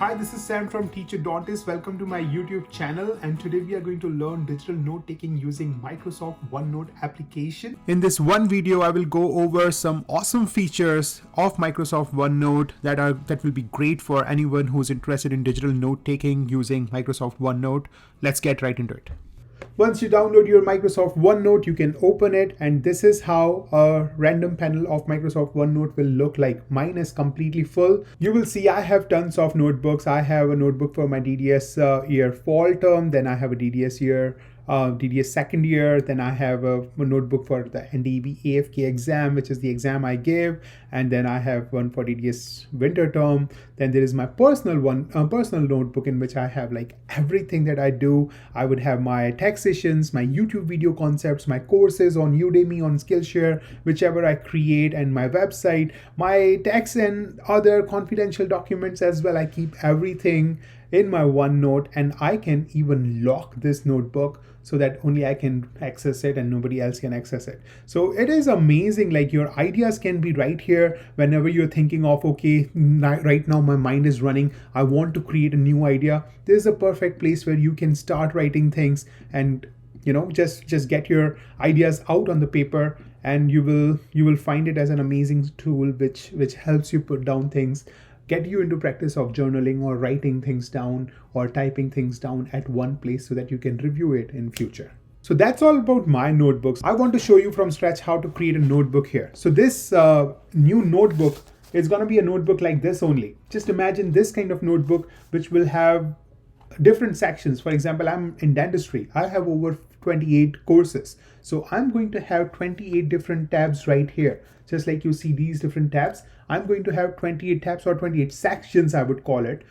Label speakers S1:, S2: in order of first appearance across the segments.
S1: Hi, this is Sam from Teacher Dontis. Welcome to my YouTube channel, and today we are going to learn digital note-taking using Microsoft OneNote application. In this one video, I will go over some awesome features of Microsoft OneNote that will be great for anyone who's interested in digital note-taking using Microsoft OneNote. Let's get right into it. Once you download your Microsoft OneNote, you can open it, and this is how a random panel of Microsoft OneNote will look like. Mine is completely full. You will see I have tons of notebooks. I have a notebook for my DDS year fall term, then I have a DDS second year, then I have a notebook for the NDEB AFK exam, which is the exam I give, and then I have one for DDS winter term. Then there is my personal notebook in which I have like everything that I do. I would have my taxations, my YouTube video concepts, my courses on Udemy, on Skillshare, whichever I create, and my website, my tax and other confidential documents as well. I keep everything in my OneNote, and I can even lock this notebook so that only I can access it and nobody else can access it. So it is amazing, like your ideas can be right here whenever you're thinking of, okay, right now my mind is running, I want to create a new idea. This is a perfect place where you can start writing things and just get your ideas out on the paper, and you will find it as an amazing tool which helps you put down things, get you into practice of journaling or writing things down or typing things down at one place so that you can review it in future. So that's all about my notebooks. I want to show you from scratch how to create a notebook here. So this new notebook is going to be a notebook like this only. Just imagine this kind of notebook which will have different sections. For example, I'm in dentistry. I have over 28 courses. So I'm going to have 28 different tabs right here. Just like you see these different tabs, I'm going to have 28 tabs or 28 sections, I would call it,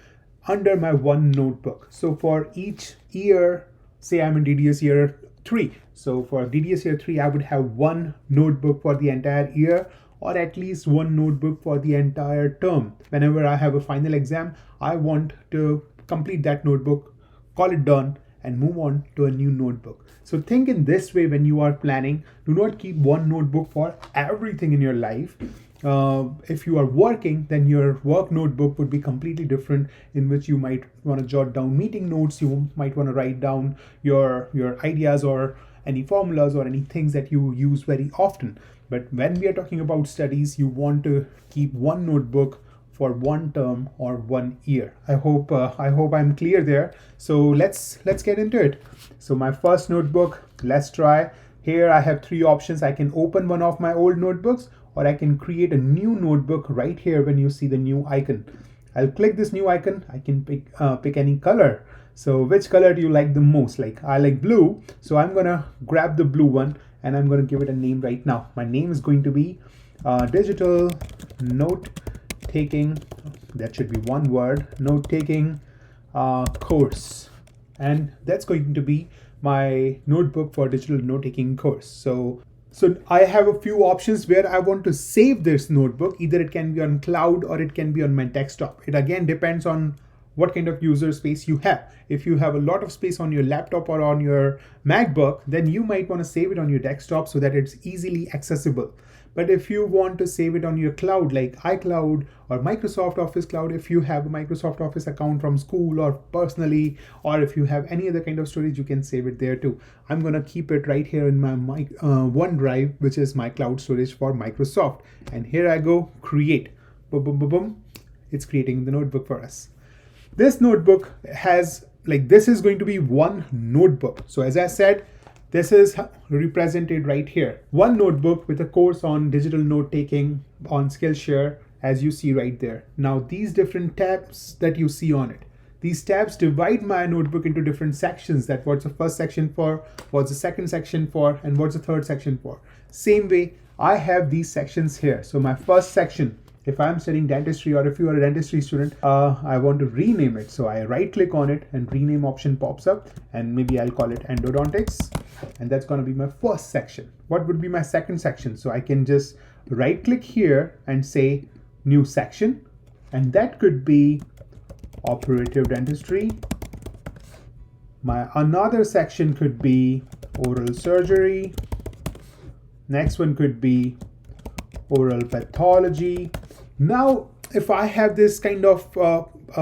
S1: under my one notebook. So for each year, say I'm in DDS year 3. So for DDS year 3, I would have one notebook for the entire year, or at least one notebook for the entire term. Whenever I have a final exam, I want to complete that notebook, call it done, and move on to a new notebook. So think in this way when you are planning. Do not keep one notebook for everything in your life. If you are working, then your work notebook would be completely different, in which you might want to jot down meeting notes. You might want to write down your ideas or any formulas or any things that you use very often. But when we are talking about studies, you want to keep one notebook for one term or 1 year. I hope I'm clear there. So let's get into it. So my first notebook, let's try. Here I have 3 options. I can open one of my old notebooks, or I can create a new notebook right here when you see the new icon. I'll click this new icon. I can pick any color. So which color do you like the most? Like I like blue, so I'm gonna grab the blue one and I'm gonna give it a name right now. My name is going to be digital note taking, that should be one word, note taking course, and that's going to be my notebook for digital note taking course. So I have a few options where I want to save this notebook. Either it can be on cloud or it can be on my desktop. It again depends on what kind of user space you have. If you have a lot of space on your laptop or on your MacBook, then you might want to save it on your desktop so that it's easily accessible. But if you want to save it on your cloud like iCloud or Microsoft Office Cloud, if you have a Microsoft Office account from school or personally, or if you have any other kind of storage, you can save it there too. I'm going to keep it right here in my OneDrive, which is my cloud storage for Microsoft. And here I go, create. Boom, boom, boom, boom. It's creating the notebook for us. This notebook has, this is going to be one notebook. So as I said, this is represented right here. One notebook with a course on digital note taking on Skillshare, as you see right there. Now these different tabs that you see on it, these tabs divide my notebook into different sections. That what's the first section for, what's the second section for, and what's the third section for. Same way, I have these sections here. So my first section, if I'm studying dentistry, or if you are a dentistry student, I want to rename it. So I right click on it and rename option pops up, and maybe I'll call it endodontics. And that's going to be my first section. What would be my second section? So I can just right click here and say new section. And that could be operative dentistry. My another section could be oral surgery. Next one could be oral pathology. Now if I have this kind of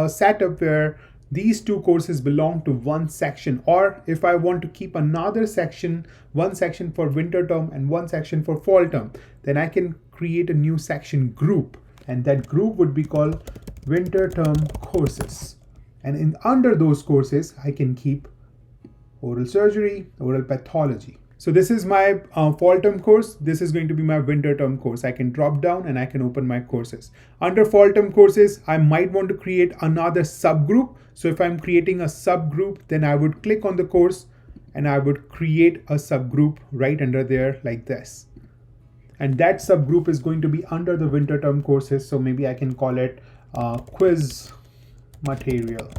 S1: setup where these two courses belong to one section, or if I want to keep another section, one section for winter term and one section for fall term, then I can create a new section group, and that group would be called winter term courses. And under those courses, I can keep oral surgery, oral pathology. So this is my fall term course. This is going to be my winter term course. I can drop down and I can open my courses. Under fall term courses, I might want to create another subgroup. So if I'm creating a subgroup, then I would click on the course and I would create a subgroup right under there like this. And that subgroup is going to be under the winter term courses. So maybe I can call it quiz material.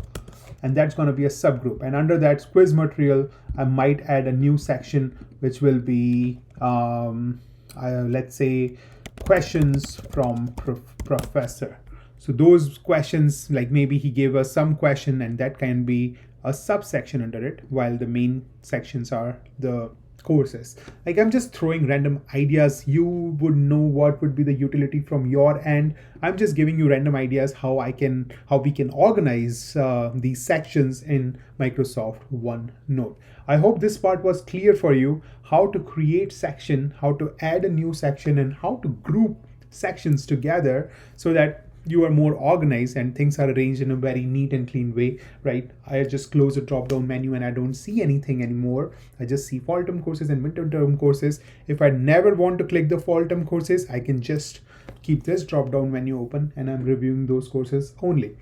S1: And that's going to be a subgroup. And under that quiz material, I might add a new section, which will be, let's say, questions from professor. So those questions, like maybe he gave us some question, and that can be a subsection under it, while the main sections are the courses. Like, I'm just throwing random ideas. You would know what would be the utility from your end. I'm just giving you random ideas how we can organize these sections in Microsoft OneNote. I hope this part was clear for you, how to create section, how to add a new section, and how to group sections together so that you are more organized and things are arranged in a very neat and clean way, right? I just close a drop down menu and I don't see anything anymore. I just see fall term courses and winter term courses. If I never want to click the fall term courses, I can just keep this drop down menu open and I'm reviewing those courses only.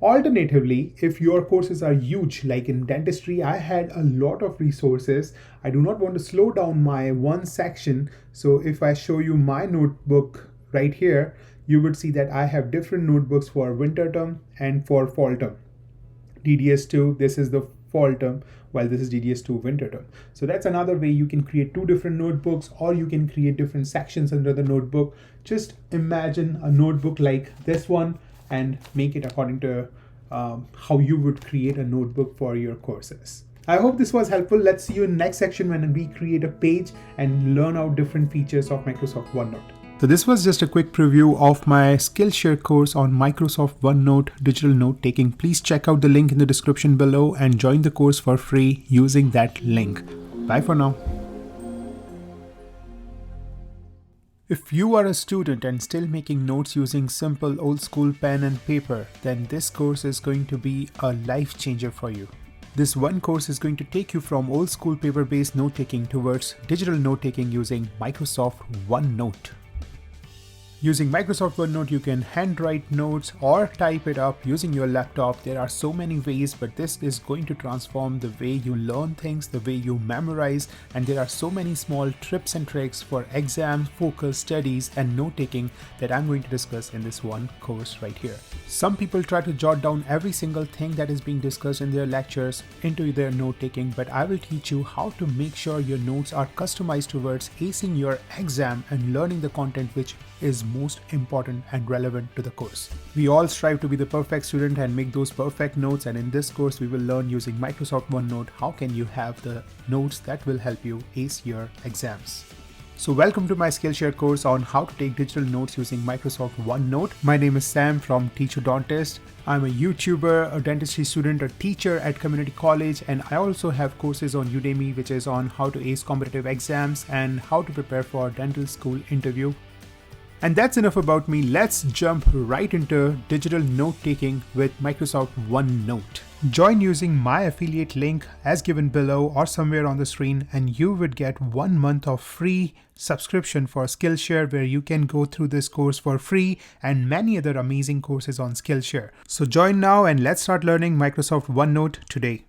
S1: Alternatively, if your courses are huge, like in dentistry, I had a lot of resources. I do not want to slow down my one section. So if I show you my notebook right here, you would see that I have different notebooks for winter term and for fall term. DDS2, this is the fall term, while this is DDS2 winter term. So that's another way you can create two different notebooks, or you can create different sections under the notebook. Just imagine a notebook like this one and make it according to how you would create a notebook for your courses. I hope this was helpful. Let's see you in next section when we create a page and learn out different features of Microsoft OneNote. So this was just a quick preview of my Skillshare course on Microsoft OneNote digital note taking. Please check out the link in the description below and join the course for free using that link. Bye for now. If you are a student and still making notes using simple old school pen and paper, then this course is going to be a life changer for you. This one course is going to take you from old school paper-based note-taking towards digital note-taking using Microsoft OneNote. Using Microsoft OneNote, you can handwrite notes or type it up using your laptop. There are so many ways, but this is going to transform the way you learn things, the way you memorize, and there are so many small tips and tricks for exams, focus, studies, and note-taking that I'm going to discuss in this one course right here. Some people try to jot down every single thing that is being discussed in their lectures into their note-taking, but I will teach you how to make sure your notes are customized towards acing your exam and learning the content which is most important and relevant to the course. We all strive to be the perfect student and make those perfect notes, and in this course we will learn using Microsoft OneNote how can you have the notes that will help you ace your exams. So welcome to my Skillshare course on how to take digital notes using Microsoft OneNote. My name is Sam from Teach Odontist. I'm a YouTuber, a dentistry student, a teacher at community college, and I also have courses on Udemy which is on how to ace competitive exams and how to prepare for a dental school interview. And that's enough about me. Let's jump right into digital note-taking with Microsoft OneNote. Join using my affiliate link as given below or somewhere on the screen, and you would get 1 month of free subscription for Skillshare, where you can go through this course for free and many other amazing courses on Skillshare. So join now and let's start learning Microsoft OneNote today.